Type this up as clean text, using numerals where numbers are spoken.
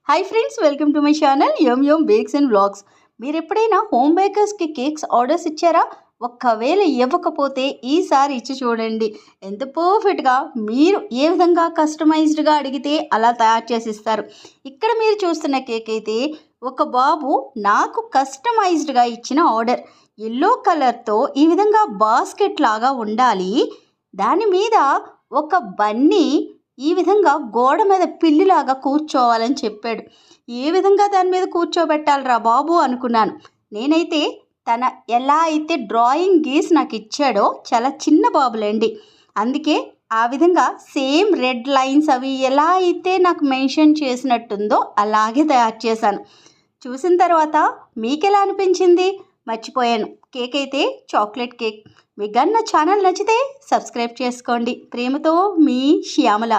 Hi friends, welcome to my channel yum yum bakes and vlogs. మీరు ఎప్పుడైనా home బేకర్స్కి cakes orders ఇచ్చారా? ఒక్కవేళ ఇవ్వకపోతే ఈసారి ఇచ్చి చూడండి. ఎంత పర్ఫెక్ట్గా మీరు ఏ విధంగా కస్టమైజ్డ్గా అడిగితే అలా తయారు చేసి ఇస్తారు. ఇక్కడ మీరు చూస్తున్న కేక్ అయితే ఒక బాబు నాకు కస్టమైజ్డ్గా ఇచ్చిన ఆర్డర్. ఎల్లో కలర్తో ఈ విధంగా బాస్కెట్ లాగా ఉండాలి, దాని మీద ఒక బన్నీ ఈ విధంగా గోడ మీద పిల్లిలాగా కూర్చోవాలని చెప్పాడు. ఏ విధంగా దాని మీద కూర్చోబెట్టాలిరా బాబు అనుకున్నాను. నేనైతే తన ఎలా అయితే డ్రాయింగ్ గీసి నాకు ఇచ్చాడో, చాలా చిన్న బాబులేండి, అందుకే ఆ విధంగా సేమ్ రెడ్ లైన్స్ అవి ఎలా అయితే నాకు మెన్షన్ చేసినట్టుందో అలాగే తయారు చేశాను. చూసిన తర్వాత మీకు ఎలా అనిపించింది? మర్చిపోయాను, కేక్ అయితే చాక్లెట్ కేక్. మీకు నా ఛానల్ నచ్చితే సబ్స్క్రైబ్ చేసుకోండి. ప్రేమతో మీ శ్యామల.